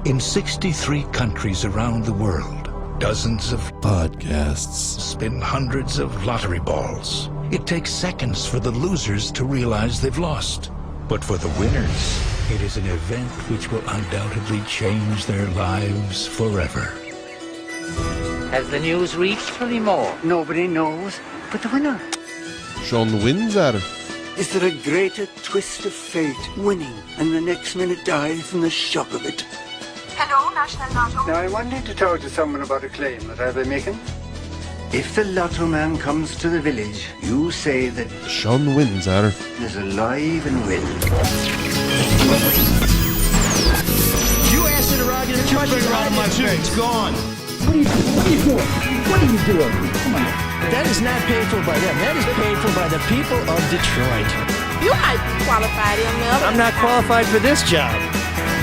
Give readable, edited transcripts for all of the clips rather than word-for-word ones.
In 63 countries around the world, dozens of podcasts spin hundreds of lottery balls. It takes seconds for the losers to realize they've lost. But for the winners, it is an event which will undoubtedly change their lives forever. Has the news reached any more? Nobody knows but the winner. Sean Windsor. Is there a greater twist of fate, winning, and the next minute die from the shock of it? Hello, National Lotto. Now, I wanted to talk to someone about a claim that I've been making. If the lotto man comes to the village, you say that Sean Windsor is alive and well. You asked interrogative question out of my face. It's gone. What are you doing? What are you doing? Come on. That is not paid for by them. That is paid for by the people of Detroit. You might be qualified, ML. I'm not qualified for this job.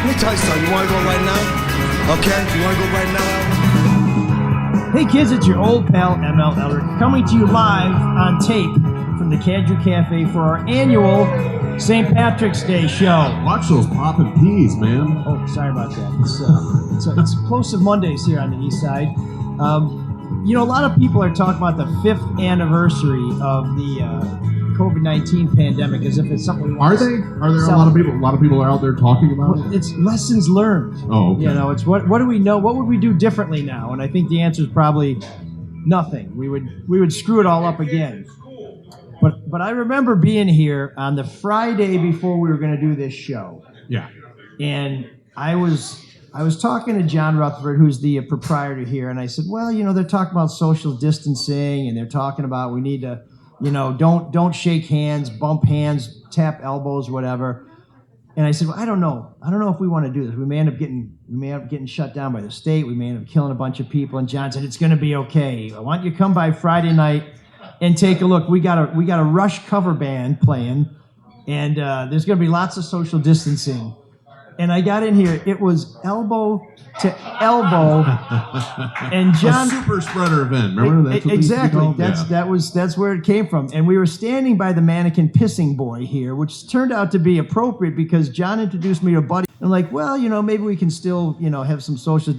Let me tell you something. You want to go right now? Okay? You want to go right now? Hey kids, it's your old pal ML Elric coming to you live on tape from the Cadieux Cafe for our annual St. Patrick's Day show. Watch those poppin' peas, man. Oh, sorry about that. It's Explosive Mondays here on the Eastside. You know, a lot of people are talking about the 5th anniversary of the COVID-19 pandemic as if it's something we want Are there a lot of people? A lot of people are out there talking about it. It's lessons learned. Oh, okay. You know, it's what do we know? What would we do differently now? And I think the answer is probably nothing. We would screw it all up again. But I remember being here on the Friday before we were going to do this show. Yeah. And I was talking to John Rutherford, who's the proprietor here, and I said, well, you know, they're talking about social distancing, and they're talking about we need to, you know, don't shake hands, bump hands, tap elbows, whatever. And I said, well, I don't know if we want to do this. We may end up getting shut down by the state. We may end up killing a bunch of people. And John said, it's going to be okay. I want you to come by Friday night and take a look. We got a Rush cover band playing, and there's going to be lots of social distancing. And I got in here. It was elbow to elbow, and John. A super spreader event. Remember that? Exactly. That's where it came from. And we were standing by the mannequin pissing boy here, which turned out to be appropriate because John introduced me to a buddy. I'm like, well, you know, maybe we can still, you know, have some social.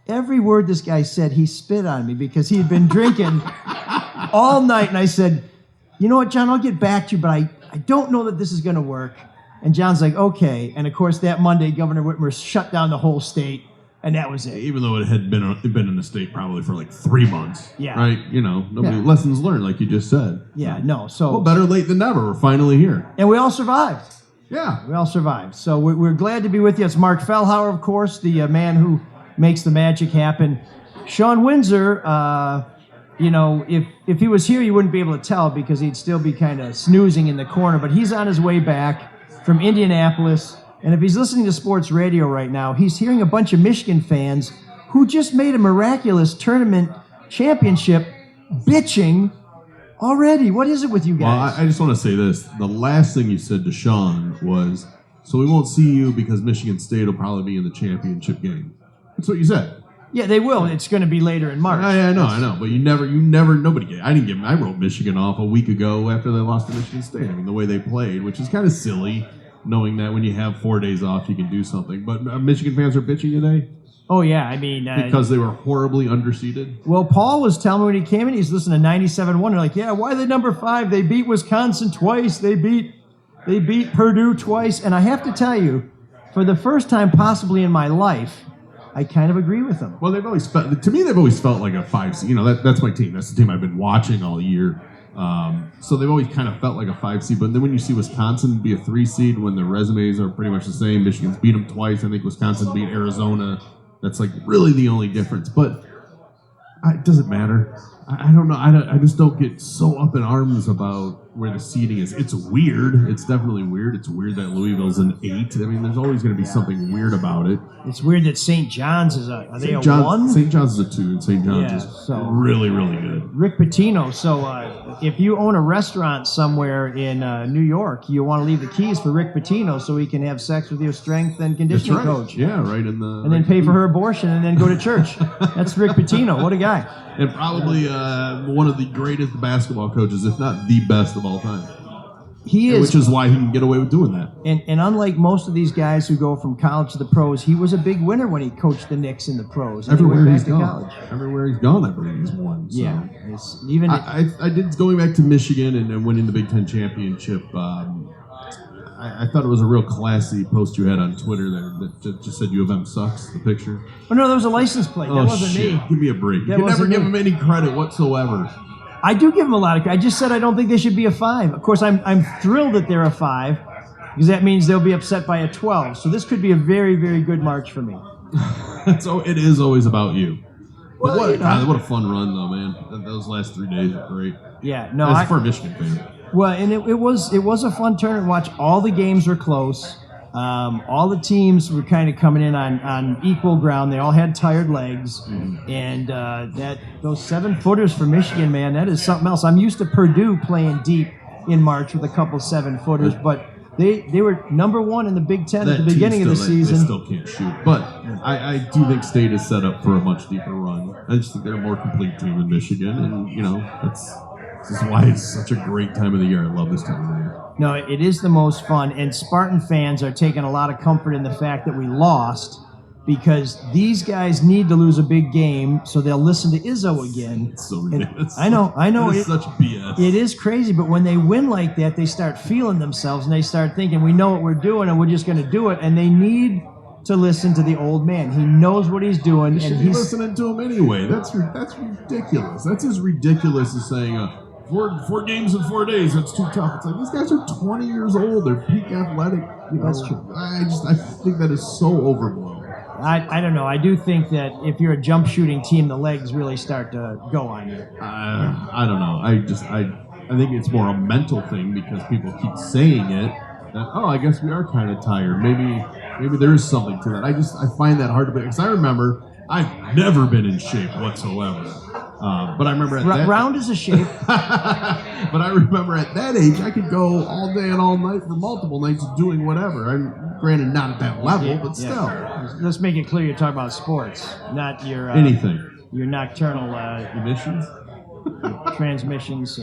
Every word this guy said, he spit on me because he had been drinking all night. And I said, you know what, John, I'll get back to you, but I don't know that this is going to work. And John's like, okay. And of course, that Monday, Governor Whitmer shut down the whole state, and that was it. Even though it had been in the state probably for like 3 months. Yeah. Right? You know, lessons learned, like you just said. Yeah, no. So well, better late than never. We're finally here. And we all survived. Yeah. We all survived. So we're glad to be with you. It's Marc Fellhauer, of course, the man who makes the magic happen. Sean Windsor, you know, if he was here, you wouldn't be able to tell because he'd still be kind of snoozing in the corner. But he's on his way back from Indianapolis, and if he's listening to sports radio right now, he's hearing a bunch of Michigan fans who just made a miraculous tournament championship bitching already. What is it with you guys? Well, I just want to say this. The last thing you said to Sean was, so we won't see you because Michigan State will probably be in the championship game. That's what you said. Yeah, they will. It's going to be later in March. I know. But I wrote Michigan off a week ago after they lost to Michigan State. I mean, the way they played, which is kind of silly, knowing that when you have 4 days off, you can do something. But Michigan fans are bitching today? Oh, yeah. I mean... because they were horribly underseeded? Well, Paul was telling me when he came in, he's listening to 97.1. They're like, yeah, why are they number 5? They beat Wisconsin twice. They beat Purdue twice. And I have to tell you, for the first time possibly in my life, I kind of agree with them. Well, they've always felt like a 5 seed. You know, that's my team. That's the team I've been watching all year. So they've always kind of felt like a 5 seed. But then when you see Wisconsin be a 3 seed, when their resumes are pretty much the same, Michigan's beat them twice. I think Wisconsin beat Arizona. That's like really the only difference. But it doesn't matter. I don't know. I just don't get so up in arms about where the seeding is. It's weird. It's definitely weird. It's weird that Louisville's an 8. I mean, there's always going to be something weird about it. It's weird that St. John's is a 1? St. John's is a 2, and St. John's is really, really good. Rick Pitino. So if you own a restaurant somewhere in New York, you want to leave the keys for Rick Pitino so he can have sex with your strength and conditioning coach. Yeah, right in the. And then pay for her abortion and then go to church. That's Rick Pitino. What a guy. And probably one of the greatest basketball coaches, if not the best of all time. He is, which is why he can get away with doing that. and unlike most of these guys who go from college to the pros, he was a big winner when he coached the Knicks in the pros. And Everywhere he went he's back to gone, college. everywhere he's gone, I believe he's won. So. Yeah, it's, even I did going back to Michigan and winning the Big Ten championship. I thought it was a real classy post you had on Twitter there that just said U of M sucks. The picture. Oh no, that was a license plate. That wasn't shit. me. Give me a break. That You can never wasn't give me. him any credit whatsoever. I do give them a lot of credit. I just said I don't think they should be a 5. Of course, I'm thrilled that they're a 5 because that means they'll be upset by a 12. So this could be a very, very good March for me. So it is always about you. Well, But you know. God, what a fun run though, man. Those last 3 days were great. Yeah, no, As for a Michigan fan. well, and it was a fun tournament to watch. All the games were close. All the teams were kind of coming in on equal ground. They all had tired legs, and those 7-footers for Michigan, man, that is something else. I'm used to Purdue playing deep in March with a couple 7-footers, but they were number 1 in the Big Ten at the That beginning team of the still- season. They still can't shoot. But I do think State is set up for a much deeper run. I just think they're a more complete team than Michigan. And, this is why it's such a great time of the year. I love this time of the year. No, it is the most fun, and Spartan fans are taking a lot of comfort in the fact that we lost because these guys need to lose a big game so they'll listen to Izzo again. It's so And ridiculous. I know. It is such BS. It is crazy, but when they win like that, they start feeling themselves and they start thinking, we know what we're doing and we're just going to do it, and they need to listen to the old man. He knows what he's doing, You should and be he's listening to him anyway. That's ridiculous. That's as ridiculous as saying, four games in 4 days, that's too tough. It's like, these guys are 20 years old. They're peak athletic. That's true. I think that is so overblown. I don't know. I do think that if you're a jump shooting team, the legs really start to go on you. I don't know. I think it's more a mental thing because people keep saying it. That I guess we are kind of tired. Maybe there is something to that. I find that hard to believe because I remember I've never been in shape whatsoever. But I remember at that Round is a shape. But I remember at that age I could go all day and all night for multiple nights doing whatever. I'm granted not at that level, but still. Let's make it clear you're talking about sports, not your Anything. your nocturnal Emissions? transmissions,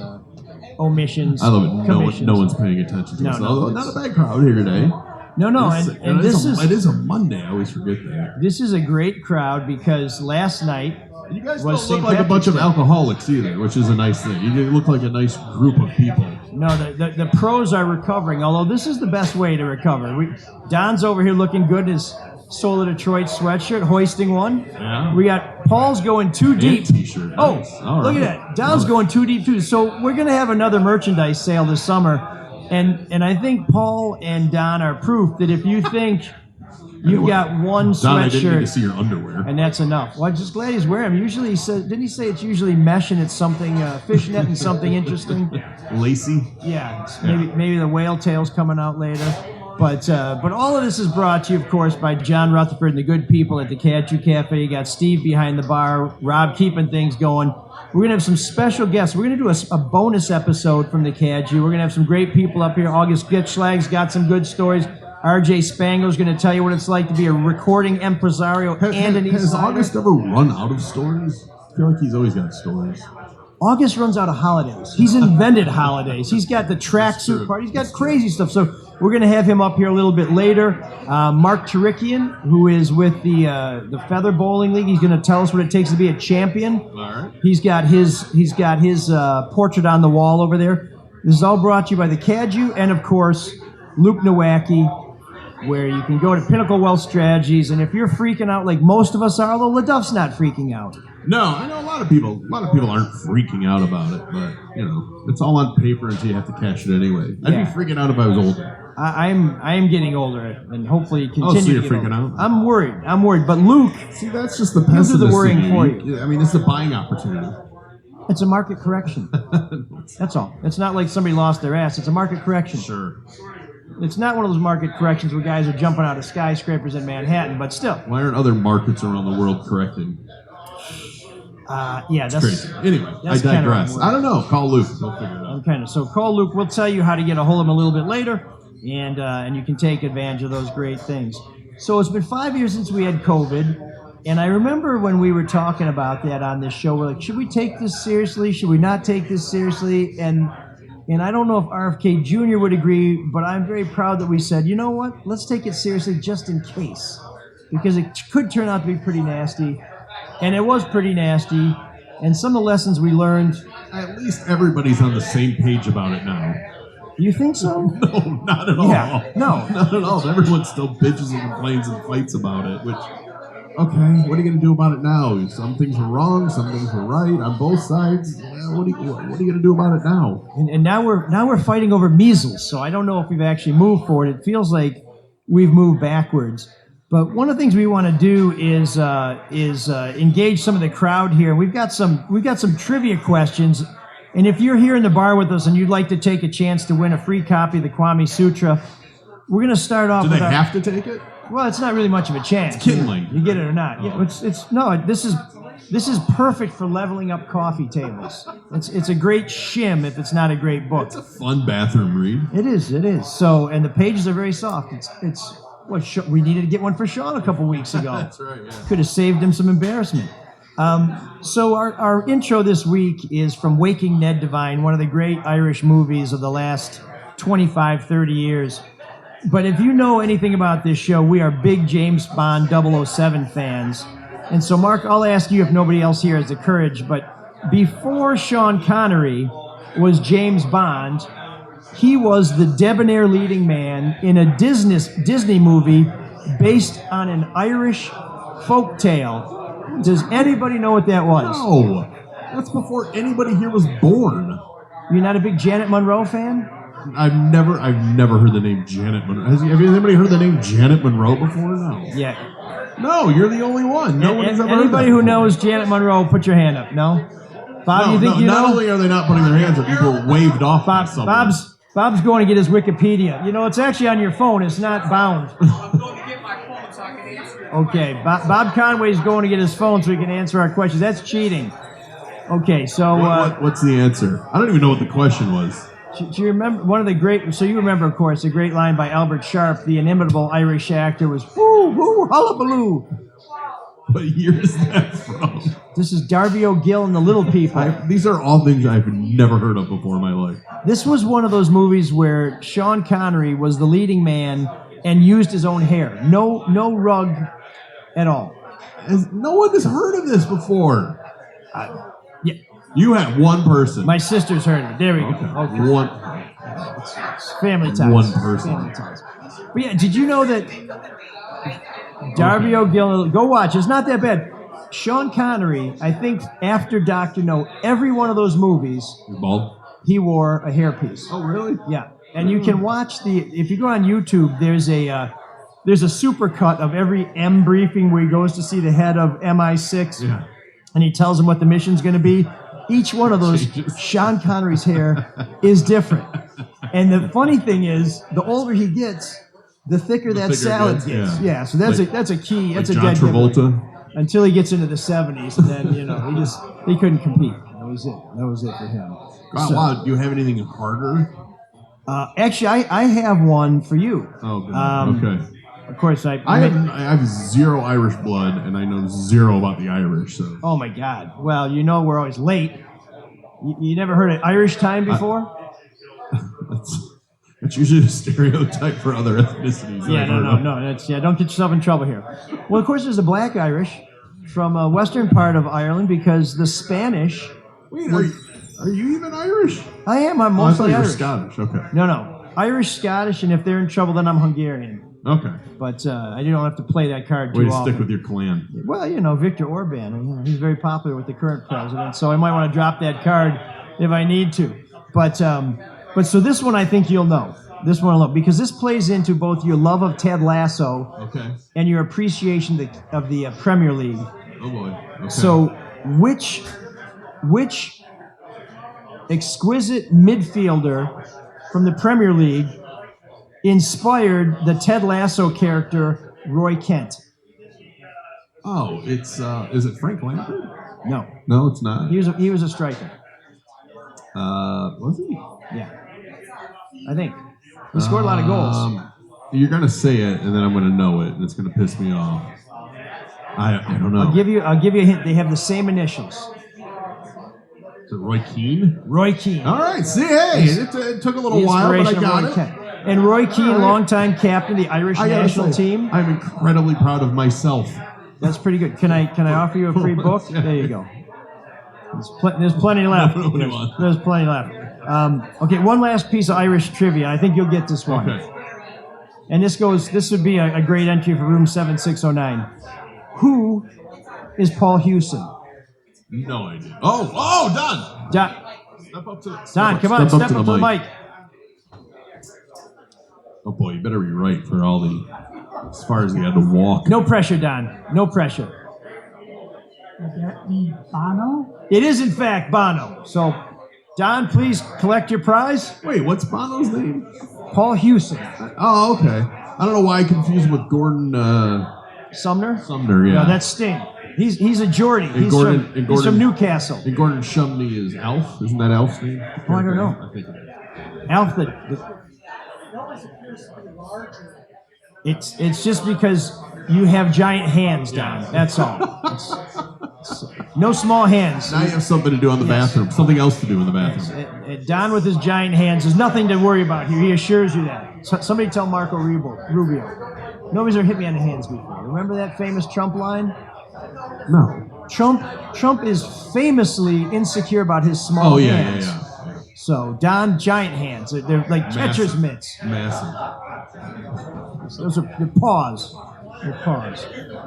omissions. I love it. commissions. No one's paying attention to No, us. no, Although it's- not a bad crowd here today. No, and this it is a Monday. I always forget that. this is a great crowd because last night You guys was don't look St. like a bunch of Patrick's Day. alcoholics either, which is a nice thing. You look like a nice group of people. No, the pros are recovering, although this is the best way to recover. Don's over here looking good in his Solar Detroit sweatshirt, hoisting one. Yeah. We got Paul's going too deep. T-shirt. Oh, Nice. All look right. at that. Don's going too deep, too. So we're going to have another merchandise sale this summer. And I think Paul and Don are proof that if you think you've got one Don, I didn't need to see sweatshirt your underwear. and that's enough. Well, I'm just glad he's wearing them. Usually he says, didn't he say it's usually mesh and it's something, fishnet and something interesting? Lacy. Yeah, maybe the whale tail's coming out later. But all of this is brought to you, of course, by John Rutherford and the good people at the Cadieux Cafe. You got Steve behind the bar, Rob keeping things going. We're going to have some special guests. We're going to do a bonus episode from the Cadieux. We're going to have some great people up here. August Gitschlag's got some good stories. RJ Spangler's going to tell you what it's like to be a recording impresario and an Has Eastsider. August ever run out of stories? I feel like he's always got stories. August runs out of holidays. He's invented holidays. He's got the tracksuit party. He's got crazy stuff. So we're going to have him up here a little bit later. Marc Tarikian, who is with the Feather Bowling League, he's going to tell us what it takes to be a champion. All right. He's got his portrait on the wall over there. This is all brought to you by the Cadieux and, of course, Luke Nowacki, where you can go to Pinnacle Wealth Strategies. And if you're freaking out like most of us are, although LaDuff's not freaking out. No, I know a lot of people aren't freaking out about it, but it's all on paper until you have to cash it anyway. I'd Yeah. be freaking out if I was older. I am getting older and hopefully continue Oh, so you're to get freaking older. out? I'm worried. But Luke, See, that's just the do the pessimist worrying in you. for you. I mean, it's the buying opportunity. it's a market correction. That's all. It's not like somebody lost their ass. It's a market correction. Sure. It's not one of those market corrections where guys are jumping out of skyscrapers in Manhattan, but still. Why aren't other markets around the world correcting? Yeah, that's Crazy. Anyway, I that's kinda digress. what I'm I don't know. Call Luke. He'll figure it out. Okay, so call Luke. We'll tell you how to get a hold of him a little bit later, and you can take advantage of those great things. So it's been 5 years since we had COVID, and I remember when we were talking about that on this show, we're like, should we take this seriously? Should we not take this seriously? And And I don't know if RFK Jr. would agree, but I'm very proud that we said, you know what? Let's take it seriously just in case. Because it could turn out to be pretty nasty. And it was pretty nasty. And some of the lessons we learned. At least everybody's on the same page about it now. You think so? No, not at all. Yeah, no. Not at all. Everyone still bitches and complains and fights about it, which, okay, what are you going to do about it now? Some things were wrong, some things were right on both sides. What are you going to do about it now? And now we're fighting over measles, so I don't know if we've actually moved forward. It feels like we've moved backwards. But one of the things we want to do is engage some of the crowd here. We've got some trivia questions. And if you're here in the bar with us and you'd like to take a chance to win a free copy of the Kwame Sutra, we're going to start off. Do they have to take it? Well, it's not really much of a chance. It's kindling. You get it or not? Yeah, this is perfect for leveling up coffee tables. It's a great shim if it's not a great book. It's a fun bathroom read. It is. So, and the pages are very soft. We needed to get one for Sean a couple weeks ago. That's right. Yeah. Could have saved him some embarrassment. So our intro this week is from Waking Ned Devine, one of the great Irish movies of the last 25, 30 years. But if you know anything about this show, we are big James Bond 007 fans. And so, Mark, I'll ask you if nobody else here has the courage, but before Sean Connery was James Bond, he was the debonair leading man in a Disney movie based on an Irish folk tale. Does anybody know what that was? No, that's before anybody here was born. You're not a big Janet Monroe fan? I've never heard the name Janet Monroe. Have anybody heard the name Janet Monroe before? No. Yeah. No, you're the only one. No one's ever heard Anybody that who before. knows Janet Monroe, put your hand up. No? Bob, you think you know? Not only are they not putting their hands up, people are waved off by someone. Bob's going to get his Wikipedia. You know, it's actually on your phone. It's not bound. I'm going to get my phone so I can answer it. Okay, Bob Conway's going to get his phone so he can answer our questions. That's cheating. Okay, so... What's the answer? I don't even know what the question was. Do you remember one of the great... So you remember, of course, a great line by Albert Sharp, the inimitable Irish actor, was, woo, woo, hullabaloo. What year is that from? This is Darby O'Gill and the Little People. These are all things I've never heard of before in my life. This was one of those movies where Sean Connery was the leading man and used his own hair. No rug at all. No one has heard of this before. Yeah. You had one person. My sister's heard of it. There we go. Okay. One. It's family ties. One person. Family ties. But yeah, did you know that Darby O'Gill, go watch, it's not that bad. Sean Connery, I think after Dr. No, every one of those movies, Bald? he wore a hairpiece. Oh, really? Yeah. And you can watch if you go on YouTube, there's a super cut of every M briefing where he goes to see the head of MI6. Yeah. And he tells him what the mission's going to be. Each one of those, Sean Connery's hair is different. And the funny thing is, the older he gets, the thicker that salad gets. Yeah, so that's a key. That's like a John dead Travolta. giveaway. Until he gets into the 70s, and then he couldn't compete. That was it. That was it for him. Wow, do you have anything harder? Actually, I have one for you. Oh, good. Okay. Of course, I have zero Irish blood, and I know zero about the Irish. So. Oh my God! Well, we're always late. You never heard of Irish time before? That's usually a stereotype for other ethnicities. Yeah, no. Don't get yourself in trouble here. Well, of course, there's the Black Irish from a western part of Ireland because the Spanish. Wait, are you even Irish? I am. I'm mostly I thought you were Irish. Scottish. Okay. No. Irish, Scottish, and if they're in trouble, then I'm Hungarian. Okay. But I don't have to play that card too Way to often. stick with your clan. Well, Viktor Orban, he's very popular with the current president, so I might want to drop that card if I need to. But so this one I think you'll know. This one I'll know because this plays into both your love of Ted Lasso and your appreciation of the Premier League. Oh boy. Okay. So which exquisite midfielder from the Premier League inspired the Ted Lasso character Roy Kent? Oh, it's is it Frank Lampard? No. No, it's not. He was a striker. Was he? Yeah. I think. He scored a lot of goals. You're gonna say it, and then I'm gonna know it, and it's gonna piss me off. I don't know. I'll give you a hint. They have the same initials. Is it Roy Keane? Roy Keane. All right. See, hey, it took a little while, but I got it. And Roy Keane, longtime captain of the Irish national team. I'm incredibly proud of myself. That's pretty good. Can I offer you a free book? There you go. There's plenty left. There's plenty left. Okay, one last piece of Irish trivia. I think you'll get this one. Okay. And this would be a great entry for room 7609. Who is Paul Hewson? No idea. Oh, Don. Step up to Don, come on, step up to the mic. Oh boy, you better be right for all as far as he had to walk. No pressure, Don. No pressure. Would that be Bono? It is, in fact, Bono. So, Don, please collect your prize. Wait, what's Bono's name? Paul Hewson. Oh, okay. I don't know why I confused him with Gordon Sumner? Sumner, yeah. No, that's Sting. He's a Geordie. He's from Newcastle. And Gordon Shumney is Alf. Isn't that Alf's name? Oh, I don't know. I think it is. Alf, it's just because you have giant hands, Don. That's all. No small hands. Now you have something to do on the bathroom. Something else to do in the bathroom. Don with his giant hands, there's nothing to worry about here. He assures you that. Somebody tell Marco Rubio. Nobody's ever hit me on the hands before. Remember that famous Trump line? No. Trump is famoly insecure about his small hands. Yeah. So Don, giant hands. They're like catcher's mitts. Massive. Those are the paws.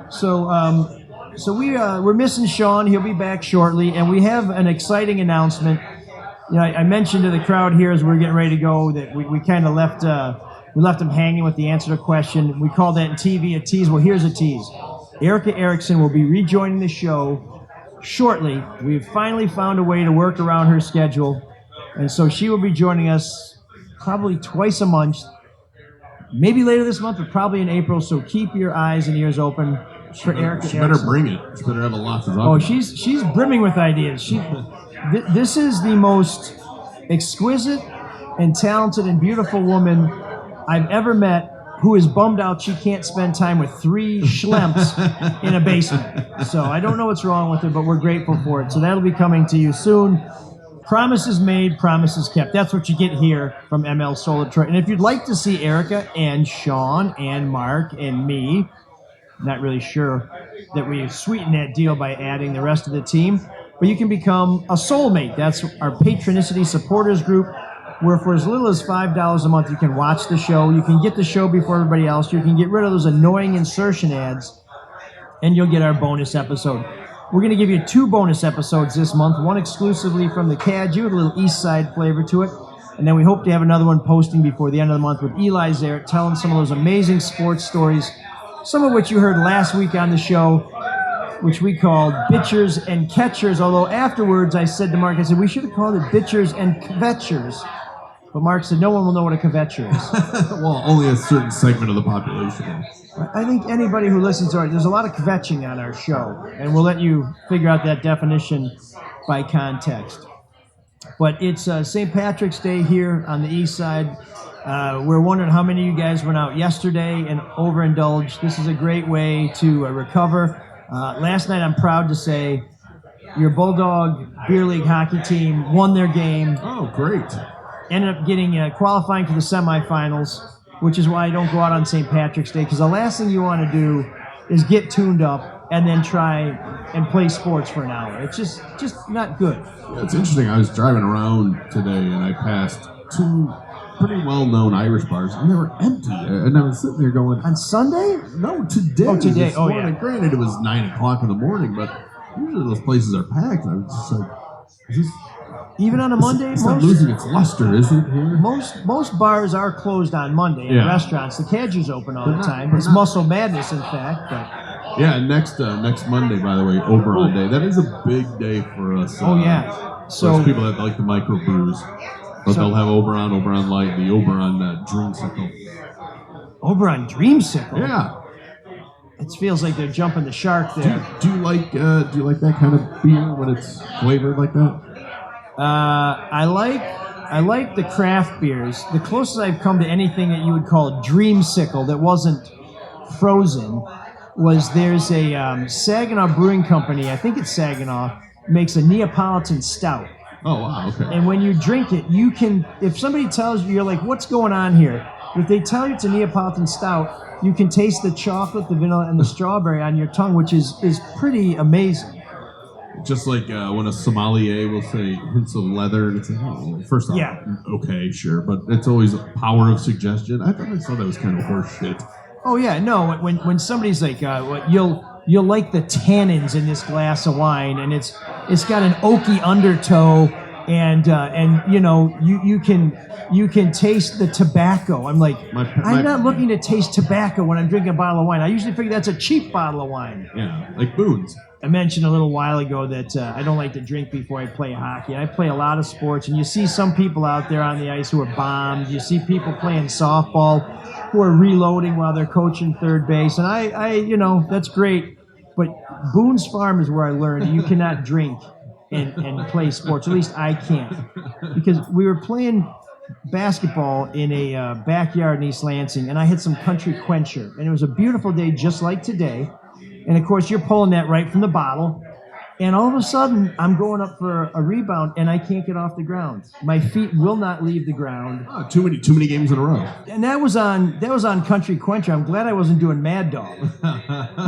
So we're missing Sean. He'll be back shortly, and we have an exciting announcement. You know, I mentioned to the crowd here as we were getting ready to go that we kind of left them hanging with the answer to the question. We called that in TV a tease. Well, here's a tease. Erica Erickson will be rejoining the show shortly. We've finally found a way to work around her schedule, and so she will be joining us probably twice a month. Maybe later this month, but probably in April. So keep your eyes and ears open for Erica. She better bring it. She better have a lot to talk Oh, about. she's brimming with ideas. This is the most exquisite and talented and beautiful woman I've ever met, who is bummed out she can't spend time with 3 schlemps in a basement. So I don't know what's wrong with her, but we're grateful for it. So that'll be coming to you soon. Promises made, promises kept. That's what you get here from ML Soul Detroit. And if you'd like to see Erica and Sean and Mark and me, not really sure that we sweeten that deal by adding the rest of the team, but you can become a soulmate. That's our Patronicity supporters group, where for as little as $5 a month, you can watch the show. You can get the show before everybody else. You can get rid of those annoying insertion ads, and you'll get our bonus episode. We're going to give you 2 bonus episodes this month, one exclusively from the Cadieux, with a little Eastside flavor to it, and then we hope to have another one posting before the end of the month with Eli Zarrett telling some of those amazing sports stories, some of which you heard last week on the show, which we called Bitchers and Catchers, although afterwards I said to Mark, I said, we should have called it Bitchers and Kvetchers. But Mark said, no one will know what a kvetcher is. Well, only a certain segment of the population. I think anybody who listens to it, there's a lot of kvetching on our show, and we'll let you figure out that definition by context. But it's St. Patrick's Day here on the East Side. We're wondering how many of you guys went out yesterday and overindulged. This is a great way to recover. Last night, I'm proud to say, your Bulldog Beer League hockey team won their game. Oh, great. Ended up getting qualifying for the semifinals, which is why I don't go out on St. Patrick's Day, because the last thing you want to do is get tuned up and then try and play sports for an hour. It's just not good. Yeah, it's interesting. I was driving around today, and I passed 2 pretty well-known Irish bars, and they were empty. And I was sitting there going... On Sunday? No, today. Oh, today. Oh, morning. yeah. Granted, it was 9 o'clock in the morning, but usually those places are packed. I was just like, is this... Even on a Monday? It's not losing its luster, is it? Here? Most bars are closed on Monday, and restaurants. The Cadieux's open all the time. It's Muscle Madness, in fact. But. Yeah, next Monday, by the way, Oberon Day. That is a big day for us. So those people that like the microbrews. But they'll have Oberon Light, the Oberon Dreamsicle. Oberon Dreamsicle? Yeah. It feels like they're jumping the shark there. Do you like that kind of beer when it's flavored like that? I like the craft beers. The closest I've come to anything that you would call a dreamsicle that wasn't frozen was there's a Saginaw Brewing Company, I think it's Saginaw, makes a Neapolitan stout. Oh, wow, okay. And when you drink it, you can, if somebody tells you, you're like, what's going on here? If they tell you it's a Neapolitan stout, you can taste the chocolate, the vanilla, and the strawberry on your tongue, which is pretty amazing. Just like when a sommelier will say hints of leather, and it's like, oh, well, first off, Yeah. okay, sure, but it's always a power of suggestion. I thought that was kind of horse shit. Oh yeah, no. When somebody's like, you'll like the tannins in this glass of wine, and it's got an oaky undertow, and you know you can taste the tobacco. I'm like, I'm not looking to taste tobacco when I'm drinking a bottle of wine. I usually figure that's a cheap bottle of wine. Yeah, like booze. I mentioned a little while ago that I don't like to drink before I play hockey. I play a lot of sports, and you see some people out there on the ice who are bombed. You see people playing softball who are reloading while they're coaching third base, and I you know, that's great. But Boone's Farm is where I learned you cannot drink and play sports. At least I can't, because we were playing basketball in a backyard in East Lansing, and I had some country quencher, and it was a beautiful day just like today. And of course, you're pulling that right from the bottle. And all of a sudden, I'm going up for a rebound, and I can't get off the ground. My feet will not leave the ground. Oh, too many games in a row. And that was on Country Quencher. I'm glad I wasn't doing Mad Dog,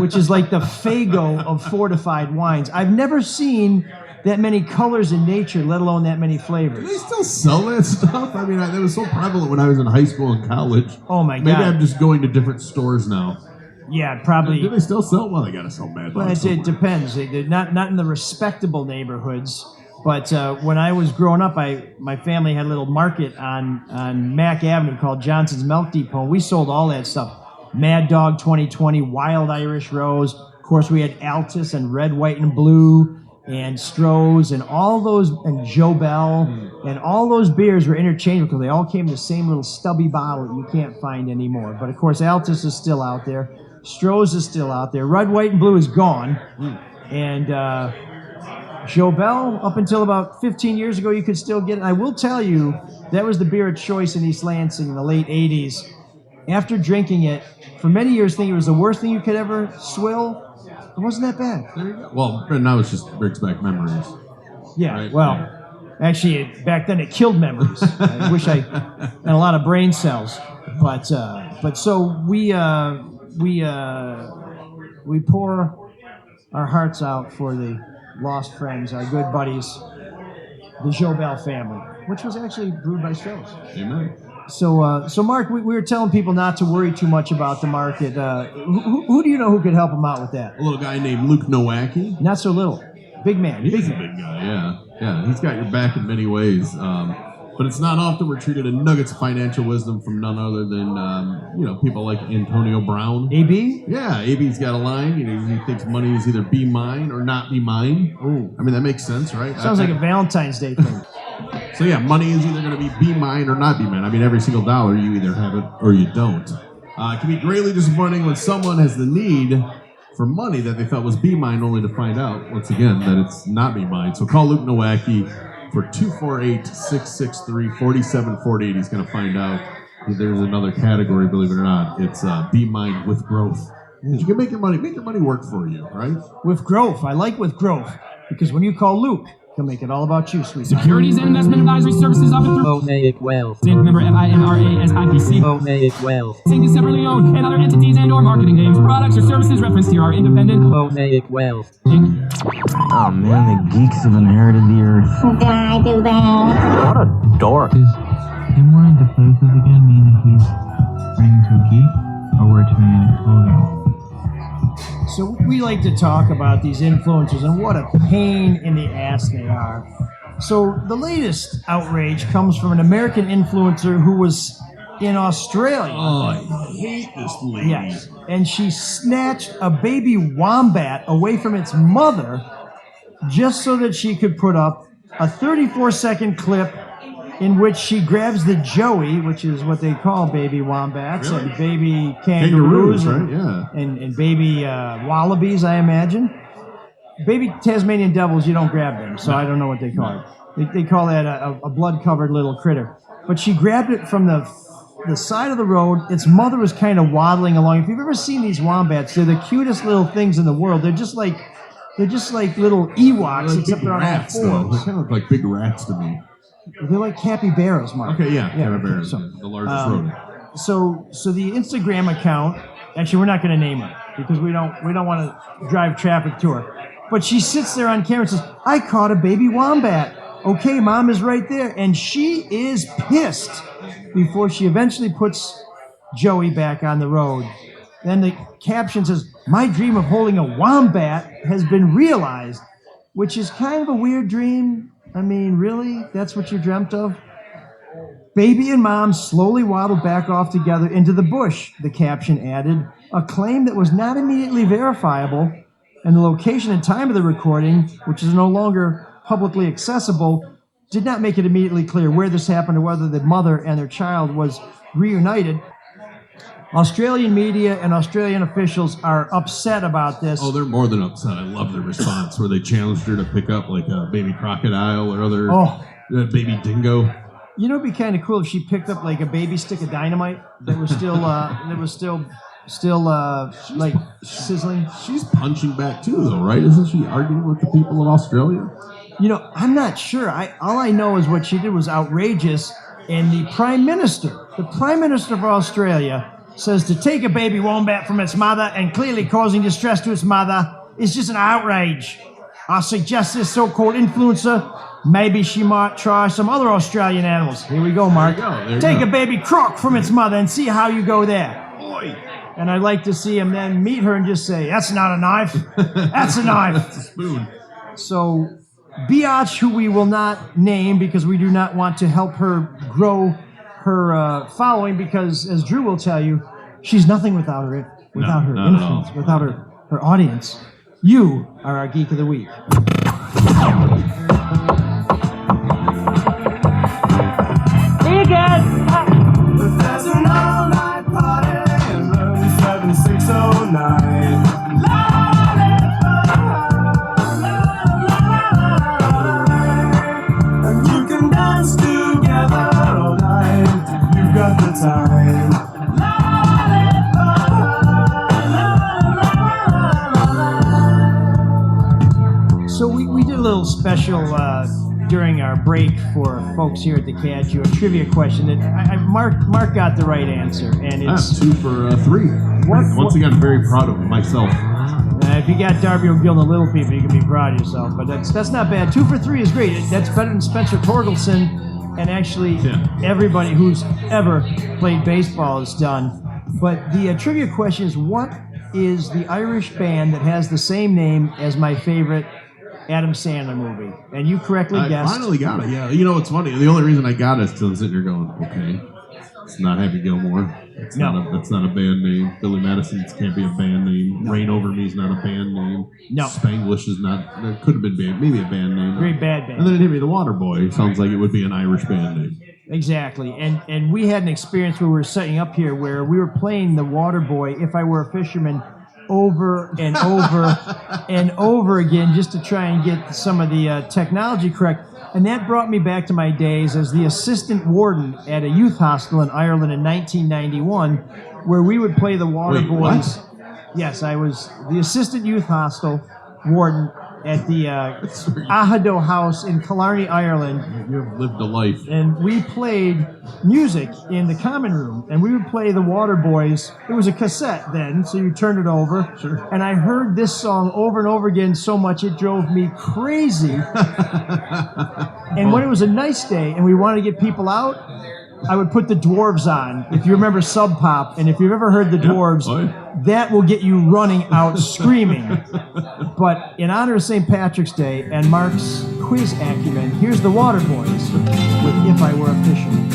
which is like the Faygo of fortified wines. I've never seen that many colors in nature, let alone that many flavors. Do they still sell that stuff? I mean, that was so prevalent when I was in high school and college. Oh my God! Maybe I'm just going to different stores now. Yeah, probably. Do they still sell? Well, they got to sell Mad Dog. Well, it depends. They're not in the respectable neighborhoods. But when I was growing up, my family had a little market on Mack Avenue called Johnson's Milk Depot. We sold all that stuff. Mad Dog 2020, Wild Irish Rose. Of course, we had Altus and Red, White, and Blue, and Stroh's, and all those, and Joe Bell, and all those beers were interchangeable because they all came in the same little stubby bottle that you can't find anymore. But of course, Altus is still out there. Stroh's is still out there. Red, White, and Blue is gone. And Joe Bell, up until about 15 years ago, you could still get it. I will tell you, that was the beer of choice in East Lansing in the late 80s. After drinking it, for many years thinking it was the worst thing you could ever swill, it wasn't that bad. There you go. Well, now it just brings back memories. Yeah, right? Well, actually, back then it killed memories. I wish I had a lot of brain cells. But so we pour our hearts out for the lost friends, our good buddies, the Joe Bell family, which was actually brewed by Stroh's. Amen. So Mark, we were telling people not to worry too much about the market. Who do you know who could help them out with that? A little guy named Luke Nowacki. Not so little. Big man. He's a big guy, yeah. Yeah, he's got your back in many ways. But it's not often we're treated in nuggets of financial wisdom from none other than, people like Antonio Brown. AB? Yeah, AB's got a line. He thinks money is either be mine or not be mine. Ooh. I mean, that makes sense, right? Sounds like a Valentine's Day thing. So yeah, money is either going to be mine or not be mine. I mean, every single dollar, you either have it or you don't. It can be greatly disappointing when someone has the need for money that they thought was be mine, only to find out, once again, that it's not be mine. So call Luke Nowacki for 248-663-4748. He's going to find out that there's another category, believe it or not. It's be mine with growth. You can make your money work for you, right? With growth. I like with growth, because when you call Luke, he'll make it all about you, sweetie. Securities and investment advisory services offered through Omaic Wealth. Inc. member FINRA SIPC. Omaic Wealth. Inc. is separately owned, and other entities and or marketing names, products, or services referenced here are independent. Omaic Wealth. Inc. Oh man, the geeks have inherited the earth. Did I do that? What a dork. Does him wearing the places again mean that he's turning into a geek, or we're turning into clothing? So we like to talk about these influencers and what a pain in the ass they are. So the latest outrage comes from an American influencer who was in Australia. Oh, I hate this lady. Yes, and she snatched a baby wombat away from its mother just so that she could put up a 34-second clip in which she grabs the joey, which is what they call baby wombats, really? and baby kangaroos, right? and baby wallabies, I imagine. Baby Tasmanian devils, you don't grab them, so I don't know what they call it. They call that a blood-covered little critter. But she grabbed it from the side of the road. Its mother was kind of waddling along. If you've ever seen these wombats, they're the cutest little things in the world. They're just like They're just like little Ewoks, Like except big they're on all rats, though. They fours. kind of look like big rats to me. They're like capybaras, Mark. Okay, yeah, capybaras, okay, the largest rodent. So the Instagram account. Actually, we're not going to name her because we don't want to drive traffic to her. But she sits there on camera and says, "I caught a baby wombat." Okay, Mom is right there, and she is pissed. Before she eventually puts Joey back on the road. Then the caption says, "My dream of holding a wombat has been realized," which is kind of a weird dream. I mean, really? That's what you dreamt of? Baby and Mom slowly waddled back off together into the bush, the caption added, a claim that was not immediately verifiable, and the location and time of the recording, which is no longer publicly accessible, did not make it immediately clear where this happened or whether the mother and their child was reunited. Australian media and Australian officials are upset about this. Oh, they're more than upset. I love their response where they challenged her to pick up like a baby crocodile or other baby dingo. You know, it'd be kind of cool if she picked up like a baby stick of dynamite that was still like sizzling. She's punching back too, though, right? Isn't she arguing with the people of Australia? You know, I'm not sure. All I know is what she did was outrageous, and the Prime Minister of Australia, says to take a baby wombat from its mother and clearly causing distress to its mother is just an outrage. I suggest this so-called influencer, maybe she might try some other Australian animals. Here we go, Mark. There you Take go. a baby croc from its mother and see how you go there. Boy. And I'd like to see him then meet her and just say, "That's not a knife. That's a knife." It's a spoon. So, Biatch, who we will not name because we do not want to help her grow her following, because as Drew will tell you, she's nothing without her influence, without her audience. You are our Geek of the Week. There's an all-night party in room 7609. And you can dance together all night if you've got the time. So we did a little special during our break for folks here at the Cadieux, a trivia question that Mark got the right answer, and it's 2 for 3. Once again, very proud of myself. If you got Darby O'Gill and the Little People, you can be proud of yourself. But that's not bad. 2 for 3 is great. That's better than Spencer Torkelson, and actually everybody who's ever played baseball has done. But the trivia question is, what is the Irish band that has the same name as my favorite Adam Sandler movie? And you correctly guessed. I finally got it, yeah. You know, it's funny. The only reason I got it is because I'm sitting here going, okay, it's not Happy Gilmore. That's not a band name. Billy Madison's can't be a band name. Rain Over Me is not a band name. No. Spanglish is not. It could have been maybe a band name. Very bad band. And then it hit me, The Waterboy. Sounds like it would be an Irish band name. Exactly. And we had an experience where we were setting up here where we were playing The Waterboy, If I Were a Fisherman, over and over and over again just to try and get some of the technology correct. And that brought me back to my days as the assistant warden at a youth hostel in Ireland in 1991, where we would play the Waterboys. Yes, I was the assistant youth hostel warden at the Ahado House in Killarney, Ireland. You've lived a life. And we played music in the common room, and we would play the Waterboys. It was a cassette then, so you turned it over. Sure. And I heard this song over and over again so much it drove me crazy. And when it was a nice day and we wanted to get people out, I would put the Dwarves on. If you remember Sub Pop, and if you've ever heard the Dwarves, that will get you running out screaming. But in honor of St. Patrick's Day and Mark's quiz acumen, here's the Waterboys with If I Were a Fisherman.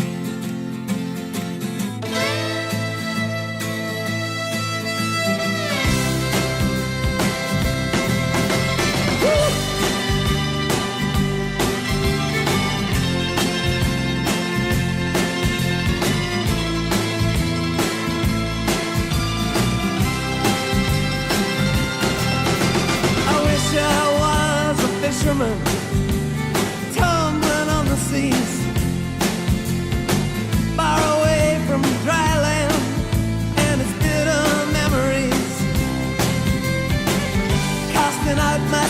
Tumbling on the seas, far away from dry land and its bitter memories, casting out my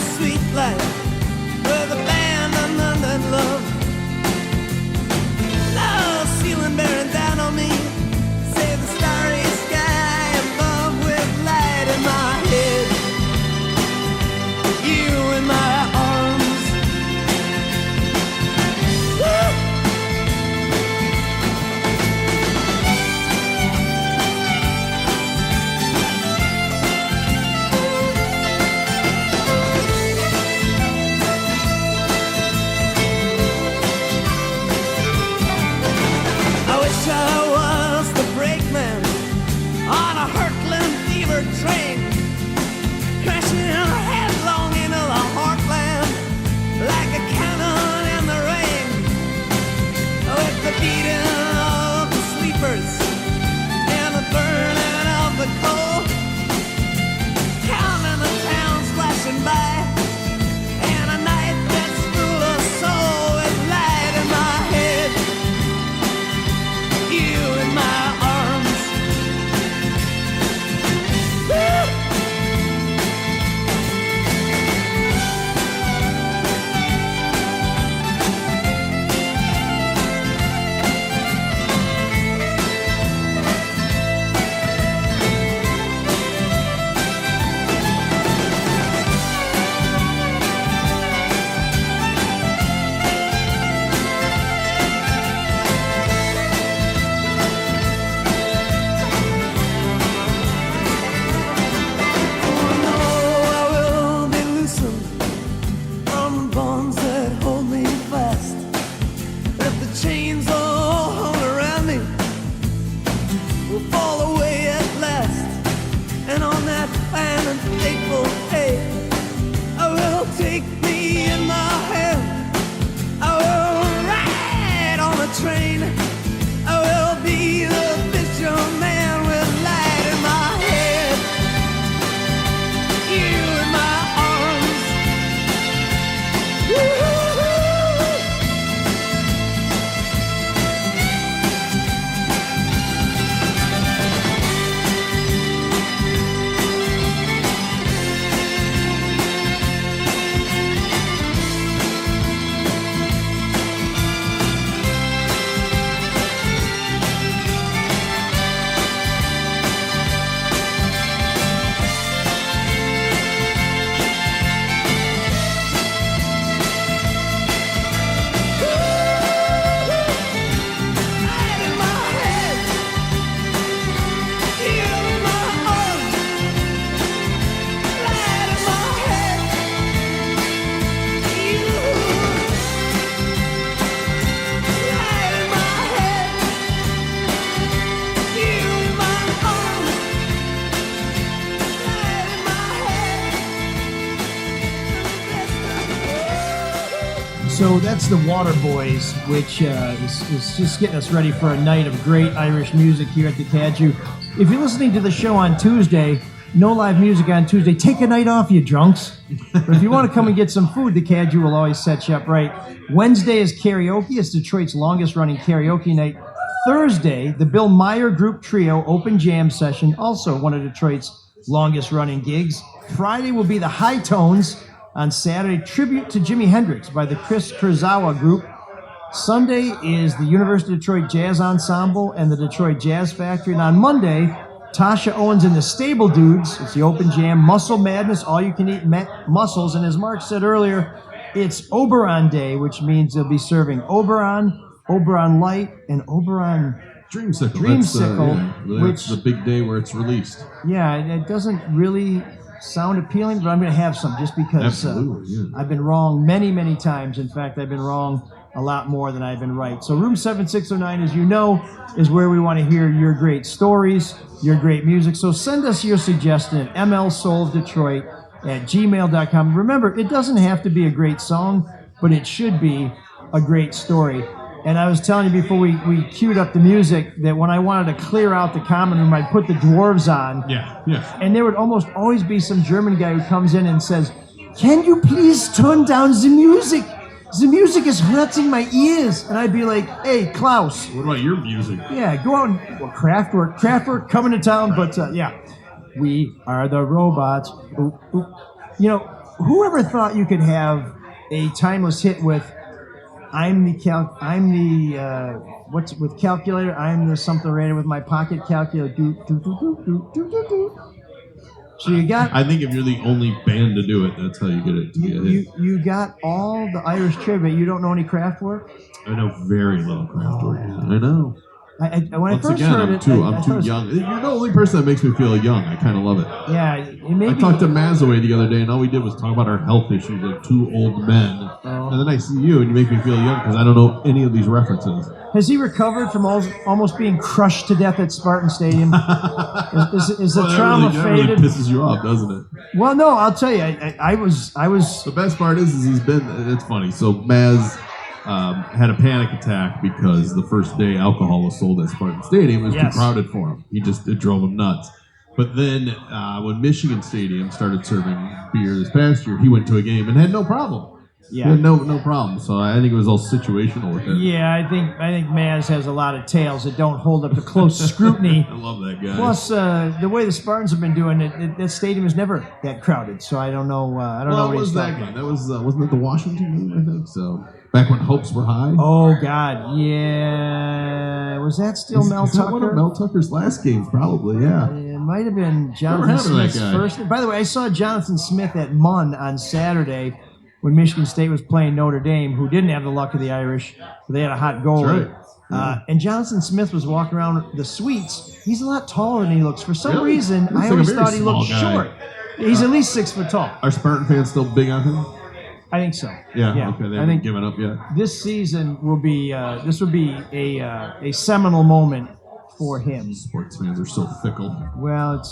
So that's the Water Boys, which is just getting us ready for a night of great Irish music here at the Cadieux. If you're listening to the show on Tuesday, no live music on Tuesday, take a night off, you drunks. But if you want to come and get some food, the Cadieux will always set you up right. Wednesday is karaoke. It's Detroit's longest-running karaoke night. Thursday, the Bill Meyer Group Trio Open Jam Session, also one of Detroit's longest-running gigs. Friday will be the High Tones. On Saturday, Tribute to Jimi Hendrix by the Chris Kurzawa Group. Sunday is the University of Detroit Jazz Ensemble and the Detroit Jazz Factory. And on Monday, Tasha Owens and the Stable Dudes. It's the Open Jam, Muscle Madness, all-you-can-eat mussels. And as Mark said earlier, it's Oberon Day, which means they'll be serving Oberon, Oberon Light, and Oberon Dreamsicle. Which the big day where it's released. Yeah, it doesn't really sound appealing, but I'm going to have some just because I've been wrong many, many times. In fact, I've been wrong a lot more than I've been right. So room 7609, as you know, is where we want to hear your great stories, your great music. So send us your suggestion at mlsoulofdetroit@gmail.com. Remember, it doesn't have to be a great song, but it should be a great story. And I was telling you before we queued up the music that when I wanted to clear out the common room, I'd put the dwarves on. Yeah. And there would almost always be some German guy who comes in and says, "Can you please turn down the music? The music is hurting my ears." And I'd be like, "Hey, Klaus." What about your music? Yeah, go out and Kraftwerk coming to town. But yeah, we are the robots. Ooh, ooh. You know, whoever thought you could have a timeless hit with what's with calculator? I'm the something rated with my pocket calculator. So you got. I think if you're the only band to do it, that's how you get it to be a hit. You got all the Irish trivia. You don't know any Kraftwerk? I know very little Kraftwerk. I know. When I first heard I'm too young. You're the only person that makes me feel young. I kind of love it. Yeah, I talked to Mazaway the other day, and all we did was talk about our health issues like two old men. And then I see you, and you make me feel young because I don't know any of these references. Has he recovered from almost being crushed to death at Spartan Stadium? Is the trauma that faded? really pisses you off, doesn't it? Well, no, I'll tell you. I was. The best part is he's been. It's funny. So Maz had a panic attack because the first day alcohol was sold at Spartan Stadium, it was too crowded for him. It drove him nuts. But then when Michigan Stadium started serving beer this past year, he went to a game and had no problem. Yeah, he had no problem. So I think it was all situational with it. Yeah, I think Maz has a lot of tales that don't hold up to close scrutiny. I love that guy. Plus, the way the Spartans have been doing it, that stadium is never that crowded. So I don't know. I don't know what he's talking about. That was wasn't it the Washington game? I think so. Back when hopes were high. Oh God, yeah. Was that still Mel Tucker? One of Mel Tucker's last games, probably. Yeah. It might have been Jonathan Smith's first. By the way, I saw Jonathan Smith at Munn on Saturday when Michigan State was playing Notre Dame, who didn't have the luck of the Irish. So they had a hot goalie. Right. And Jonathan Smith was walking around the suites. He's a lot taller than he looks. For some reason, I always thought he looked short. He's at least 6 foot tall. Are Spartan fans still big on him? I think so. Yeah. Okay. They haven't given up yet. This season will be. This will be a seminal moment for him. Sports fans are so fickle. Well,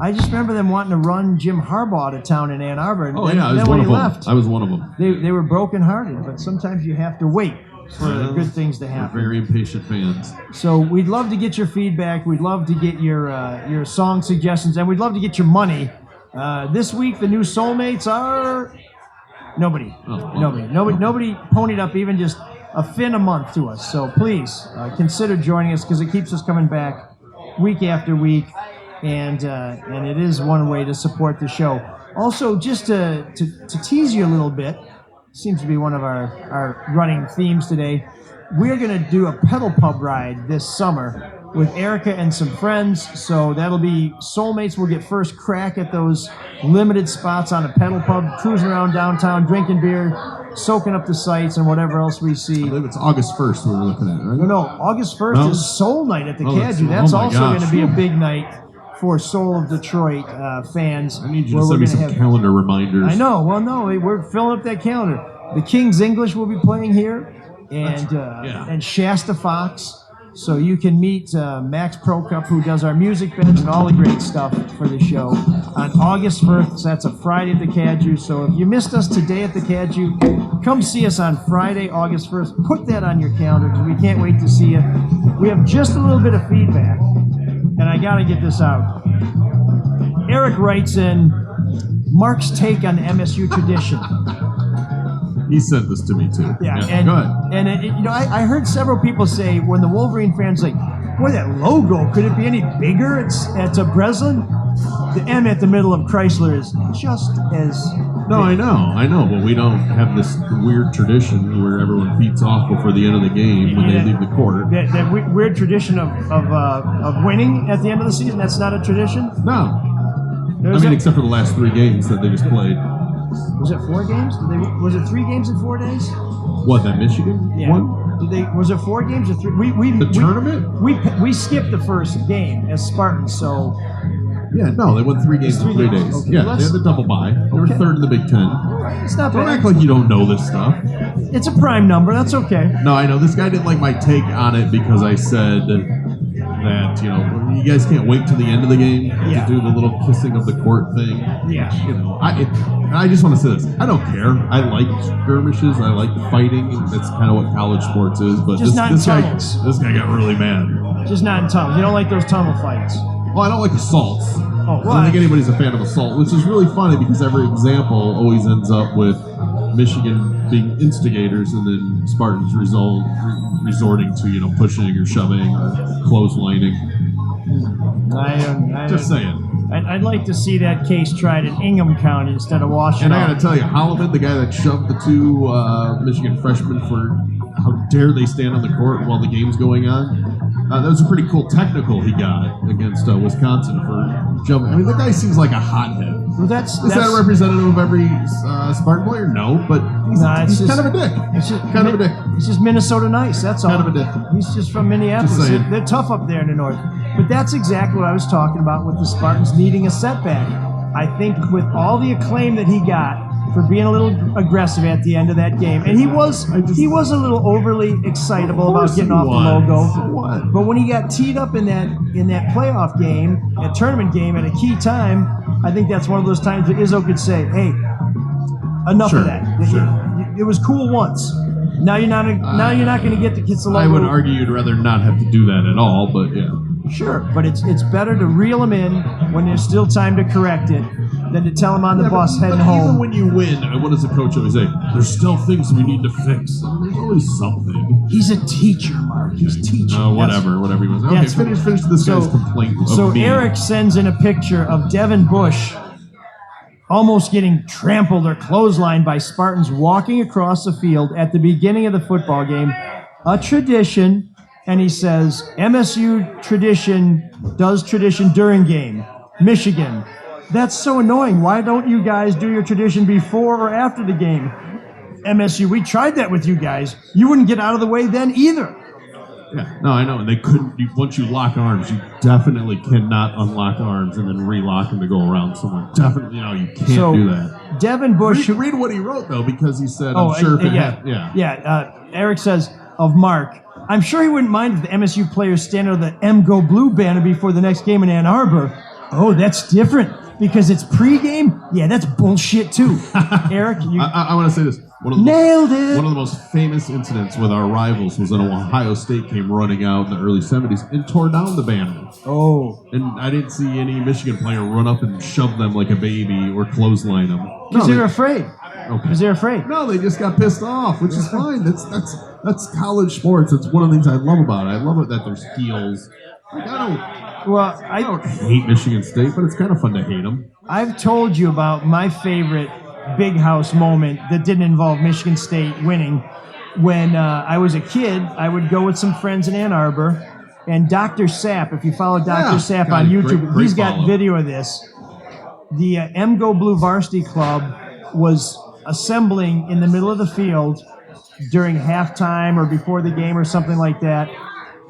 I just remember them wanting to run Jim Harbaugh out of town in Ann Arbor. Oh yeah, I was one of them. I was one of them. They were brokenhearted, but sometimes you have to wait for the good things to happen. We're very impatient fans. So we'd love to get your feedback. We'd love to get your song suggestions, and we'd love to get your money. This week, the new Soulmates are. Nobody ponied up even just a fin a month to us. So please consider joining us because it keeps us coming back week after week, and it is one way to support the show. Also, just to tease you a little bit, seems to be one of our running themes today. We're going to do a pedal pub ride this summer with Erica and some friends. So that'll be Soulmates. We'll get first crack at those limited spots on a pedal pub, cruising around downtown, drinking beer, soaking up the sights and whatever else we see. I believe it's August 1st we're looking at, right? No, August 1st is Soul Night at the Cadieux. That's also going to be a big night for Soul of Detroit fans. I need you to send me some calendar reminders. I know. Well, no, we're filling up that calendar. The King's English will be playing here, and Shasta Fox. So you can meet Max Procup, who does our music beds and all the great stuff for the show, on August 1st. So that's a Friday at the Cadieux. So if you missed us today at the Cadieux, come see us on Friday, August 1st. Put that on your calendar because we can't wait to see you. We have just a little bit of feedback, and I got to get this out. Eric writes in, Mark's take on the MSU tradition. He sent this to me too. Yeah, go ahead. And I heard several people say when the Wolverine fans like, boy, that logo, could it be any bigger at Breslin? The M at the middle of Chrysler is just as No, I know, but we don't have this weird tradition where everyone beats off before the end of the game when they leave the court. That weird tradition of winning at the end of the season. That's not a tradition. No, except for the last 3 games that they just played. Was it 4 games? Was it 3 games in 4 days? What, that Michigan one? Was it 4 games or 3? Tournament? We skipped the first game as Spartans, so. Yeah, no, they won 3 games in 3 days. Okay, yeah, they had the double bye. They were 3rd in the Big Ten. It's not Don't bad. act like you don't know this stuff. It's a prime number. That's okay. No, I know. This guy didn't like my take on it because I said that, you guys can't wait till the end of the game to do the little kissing of the court thing. Yeah. I just want to say this. I don't care. I like skirmishes. I like fighting. And that's kind of what college sports is. But Just not in tunnels. this guy got really mad. Just not in tunnels. You don't like those tunnel fights. Well, I don't like assaults. Oh, I don't think anybody's a fan of assault, which is really funny because every example always ends up with Michigan being instigators and then Spartans resorting to, pushing or shoving or clotheslining. Just saying. I'd like to see that case tried in Ingham County instead of Washington. And I got to tell you, Holloman, the guy that shoved the 2 Michigan freshmen for how dare they stand on the court while the game's going on. That was a pretty cool technical he got against Wisconsin for jumping. I mean, the guy seems like a hothead. Well, is that a representative of every Spartan player? No, but he's kind of a dick. Kind of a dick. He's just Minnesota nice, that's all. Kind of a dick. He's just from Minneapolis. Just saying. They're tough up there in the north. But that's exactly what I was talking about with the Spartans needing a setback. I think with all the acclaim that he got for being a little aggressive at the end of that game, and he was a little overly excitable about getting off the logo. What? But when he got teed up in that playoff game, that tournament game at a key time, I think that's one of those times that Izzo could say, "Hey, enough of that. It was cool once. Now you're not going to get the kids the logo." I would argue you'd rather not have to do that at all, but yeah. Sure, but it's better to reel them in when there's still time to correct it than to tell them on the bus heading home. Even when you win, what does the coach always say? There's still things we need to fix. There's always something. He's a teacher, Mark. He's teaching. Whatever he was. Okay, finish this guy's complaint of So me. Eric sends in a picture of Devin Bush almost getting trampled or clotheslined by Spartans walking across the field at the beginning of the football game. A tradition. And he says, MSU does tradition during game. Michigan. That's so annoying. Why don't you guys do your tradition before or after the game? MSU, we tried that with you guys. You wouldn't get out of the way then either. Yeah, no, I know. And they couldn't, once you lock arms, you definitely cannot unlock arms and then relock them to go around someone. Definitely, you can't do that. Devin Bush. Read what he wrote, though, because he said, Eric says, of Mark, I'm sure he wouldn't mind if the MSU players stand under the M Go Blue banner before the next game in Ann Arbor. Oh, that's different because it's pregame? Yeah, that's bullshit too. Eric, I want to say this. Nailed it. One of the most famous incidents with our rivals was when Ohio State came running out in the early 70s and tore down the banner. Oh. And I didn't see any Michigan player run up and shove them like a baby or clothesline them. Because they're afraid. Okay. Because they're afraid. No, they just got pissed off, which is fine. That's college sports. That's one of the things I love about it. I love it that there's heels. Like, I don't hate Michigan State, but it's kind of fun to hate them. I've told you about my favorite big house moment that didn't involve Michigan State winning. When I was a kid, I would go with some friends in Ann Arbor, and Dr. Sapp, if you follow Dr. Sapp on YouTube, he's got video of this. The M Go Blue Varsity Club was assembling in the middle of the field during halftime or before the game or something like that.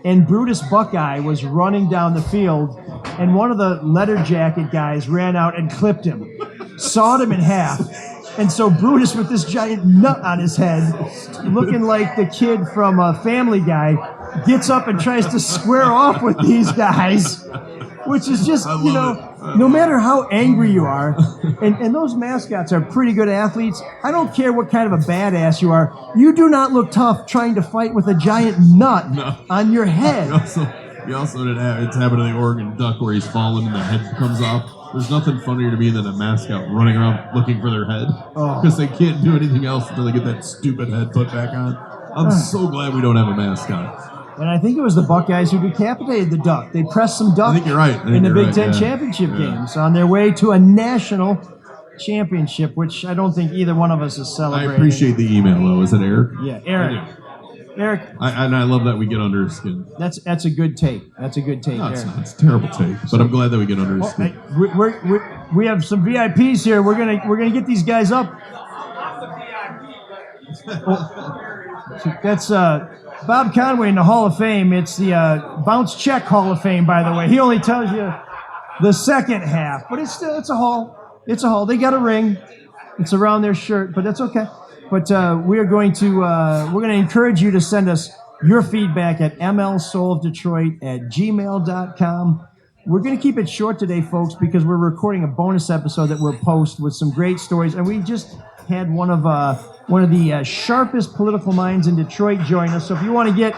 And Brutus Buckeye was running down the field, and one of the letter jacket guys ran out and clipped him, sawed him in half. And so Brutus, with this giant nut on his head, looking like the kid from Family Guy, gets up and tries to square off with these guys, which is just, no matter how angry you are, and those mascots are pretty good athletes. I don't care what kind of a badass you are. You do not look tough trying to fight with a giant nut on your head. You also did have, it's happened to the Oregon Duck where he's fallen and the head comes off. There's nothing funnier to me than a mascot running around looking for their head because they can't do anything else until they get that stupid head put back on. I'm so glad we don't have a mascot. And I think it was the Buckeyes who decapitated the duck. They pressed some duck I think you're right. in the Big Ten championship games on their way to a national championship, which I don't think either one of us is celebrating. I appreciate the email, though. Is it Eric? Yeah, Eric. Eric. And I love that we get under his skin. That's a good take. That's a good take, no, Eric. It's a terrible take, but I'm glad that we get under his skin. We have some VIPs here. We're gonna get these guys up. That's Bob Conway in the Hall of Fame. It's the Bounce Check Hall of Fame, by the way. He only tells you the second half, but it's a hall. It's a hall. They got a ring. It's around their shirt, but that's okay. But we're going to encourage you to send us your feedback at mlsoulofdetroit@gmail.com. We're going to keep it short today, folks, because we're recording a bonus episode that we'll post with some great stories, and we just had one of the sharpest political minds in Detroit join us. So if you want to get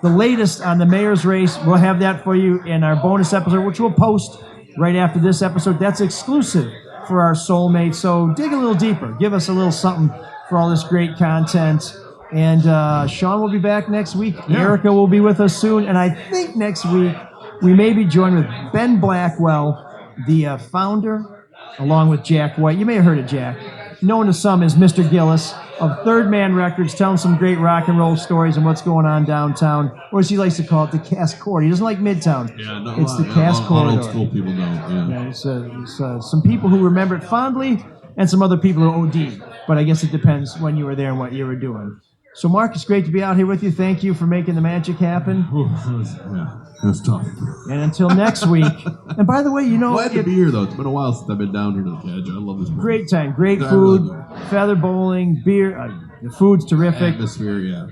the latest on the mayor's race, we'll have that for you in our bonus episode, which we'll post right after this episode. That's exclusive for our soulmates. So dig a little deeper. Give us a little something for all this great content. And Sean will be back next week. Yeah. Erica will be with us soon. And I think next week we may be joined with Ben Blackwell, the founder, along with Jack White. You may have heard of Jack. Known to some as Mr. Gillis of Third Man Records, telling some great rock and roll stories and what's going on downtown. Or as he likes to call it, the Cass Corridor. He doesn't like Midtown. Yeah, no, it's the Cass Corridor. Old school people don't. Yeah. It's some people who remember it fondly and some other people who OD'd. But I guess it depends when you were there and what you were doing. So, Mark, it's great to be out here with you. Thank you for making the magic happen. That was tough. And until next week. And by the way, glad to be here, though. It's been a while since I've been down here to the Cadieux. I love this place. Great time. Great food. Feather bowling, beer. The food's terrific. Atmosphere, yeah.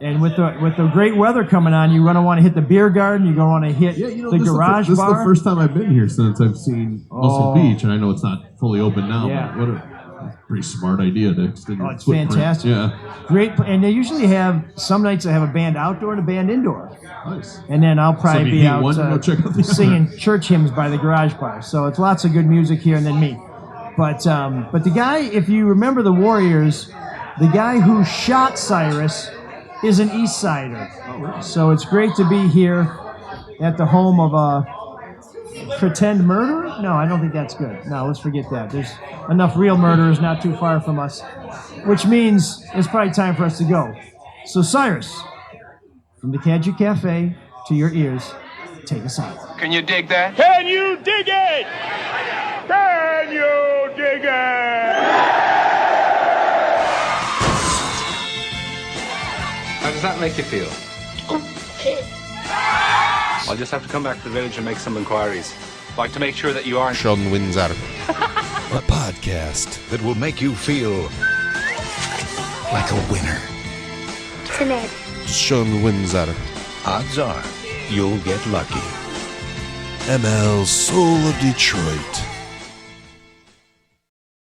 And with the great weather coming on, you're going to want to hit the beer garden. You're going to want to hit the garage bar. This is the first time I've been here since I've seen Muscle Beach, and I know it's not fully open now. Yeah. But what a pretty smart idea to extend your it's footprint. Fantastic. Yeah. Great. And they usually have, some nights they have a band outdoor and a band indoor. Nice. And then I'll probably be out check out the singing church hymns by the garage bar. So it's lots of good music here, and then me. But the guy, if you remember the Warriors, the guy who shot Cyrus is an Eastsider. So it's great to be here at the home of a pretend murderer? No, I don't think that's good. No, let's forget that. There's enough real murderers not too far from us, which means it's probably time for us to go. So Cyrus, from the Cadieux Cafe to your ears, take us out. Can you dig that? Can you dig it? Can you dig it? How does that make you feel? Okay. I'll just have to come back to the village and make some inquiries. I'd like to make sure that you aren't... Sean wins out of it. A podcast that will make you feel like a winner. Timid. Sean wins out of it. Odds are you'll get lucky. ML Soul of Detroit.